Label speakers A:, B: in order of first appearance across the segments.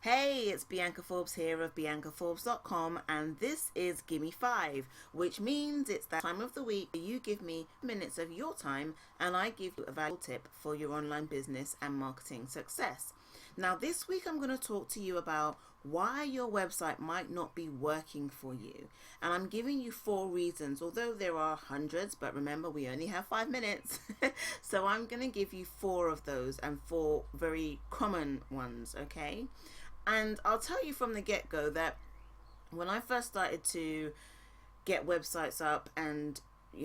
A: Hey, it's Bianca Forbes here of BiancaForbes.com, and this is Gimme 5, which means it's that time of the week where you give me minutes of your time and I give you a valuable tip for your online business and marketing success. Now, this week I'm going to talk to you about why your website might not be working for you. And I'm giving you 4 reasons, although there are hundreds, but remember we only have 5 minutes. So I'm going to give you 4 of those and 4 very common ones, okay? And I'll tell you from the get-go that when I first started to get websites up and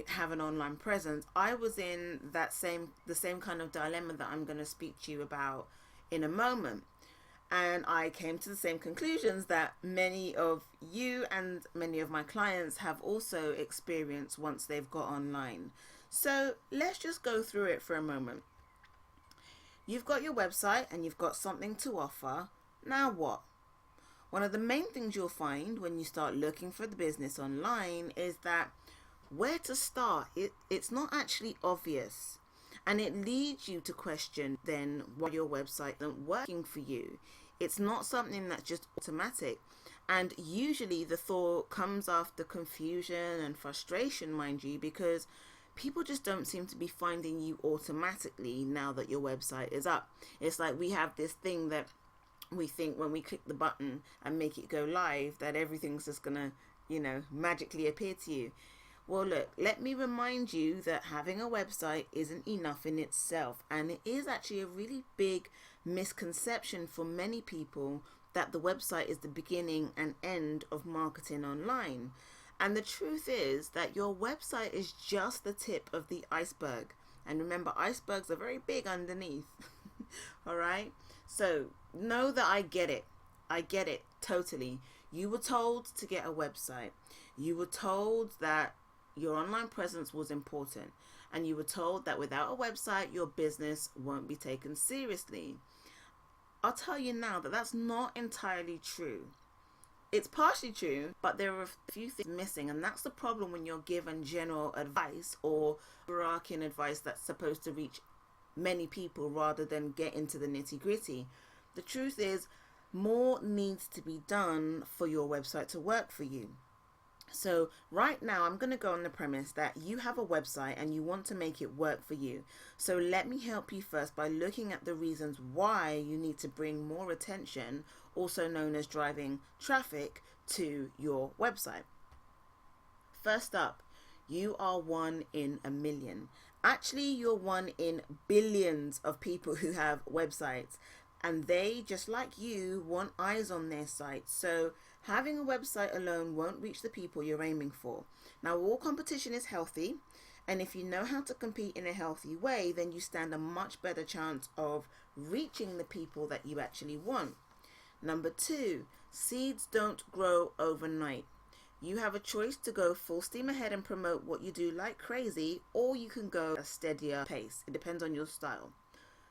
A: have an online presence, I was in the same kind of dilemma that I'm going to speak to you about in a moment. And I came to the same conclusions that many of you and many of my clients have also experienced once they've got online. So let's just go through it for a moment. You've got your website and you've got something to offer. Now what? One of the main things you'll find when you start looking for the business online is that where to start, it's not actually obvious. And it leads you to question then why your website isn't working for you. It's not something that's just automatic. And usually the thought comes after confusion and frustration, mind you, because people just don't seem to be finding you automatically now that your website is up. It's like we have this thing that we think when we click the button and make it go live that everything's just gonna, magically appear to you. Well, look, let me remind you that having a website isn't enough in itself, and it is actually a really big misconception for many people that the website is the beginning and end of marketing online. And the truth is that your website is just the tip of the iceberg. And remember, icebergs are very big underneath. All right? So know that I get it. I get it totally. You were told to get a website. You were told that your online presence was important. And you were told that without a website, your business won't be taken seriously. I'll tell you now that that's not entirely true. It's partially true, but there are a few things missing, and that's the problem when you're given general advice or overarching advice that's supposed to reach many people rather than get into the nitty-gritty. The truth is, more needs to be done for your website to work for you. So right now I'm going to go on the premise that you have a website and you want to make it work for you. So let me help you first by looking at the reasons why you need to bring more attention, also known as driving traffic, to your website. First up, you are 1 in a million. Actually, you're 1 in billions of people who have websites, and they, just like you, want eyes on their site. So having a website alone won't reach the people you're aiming for. Now, all competition is healthy, and if you know how to compete in a healthy way, then you stand a much better chance of reaching the people that you actually want. Number 2, seeds don't grow overnight. You have a choice to go full steam ahead and promote what you do like crazy, or you can go a steadier pace. It depends on your style.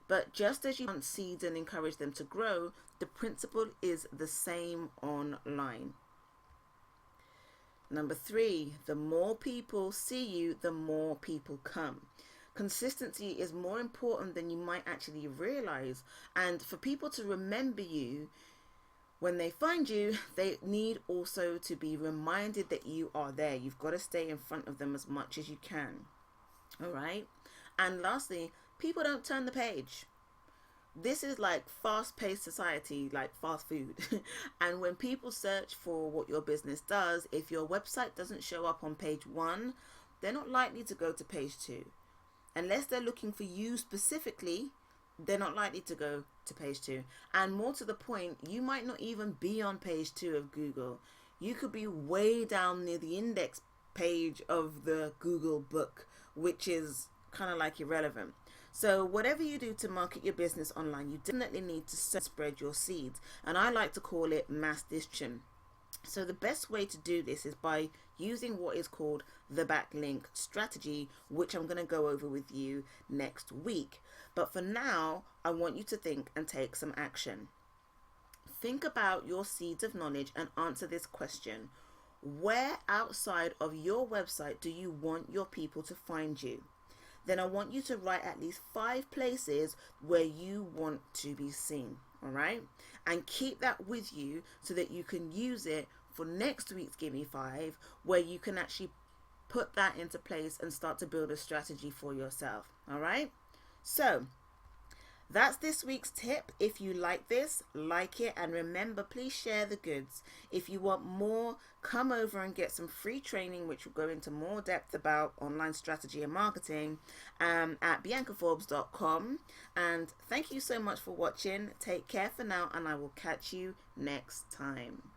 A: But just as you plant seeds and encourage them to grow, the principle is the same online. Number 3, the more people see you, the more people come. Consistency is more important than you might actually realize. And for people to remember you, when they find you, they need also to be reminded that you are there. You've got to stay in front of them as much as you can. All right? And lastly, people don't turn the page. This is like fast-paced society, like fast food. And when people search for what your business does, if your website doesn't show up on page 1, they're not likely to go to page 2. Unless they're looking for you specifically, they're not likely to go to page 2. And more to the point, you might not even be on page 2 of Google. You could be way down near the index page of the Google book, which is kind of like irrelevant. So whatever you do to market your business online, you definitely need to spread your seeds. And I like to call it mass distribution. So the best way to do this is by using what is called the backlink strategy, which I'm going to go over with you next week. But for now, I want you to think and take some action. Think about your seeds of knowledge and answer this question. Where outside of your website do you want your people to find you? Then I want you to write at least 5 places where you want to be seen. all right? And keep that with you so that you can use it for next week's Gimme 5, where you can actually put that into place and start to build a strategy for yourself, all right? So that's this week's tip. If you like this, like it, and remember, please share the goods. If you want more, come over and get some free training, which will go into more depth about online strategy and marketing at biancaforbes.com. And thank you so much for watching. Take care for now, and I will catch you next time.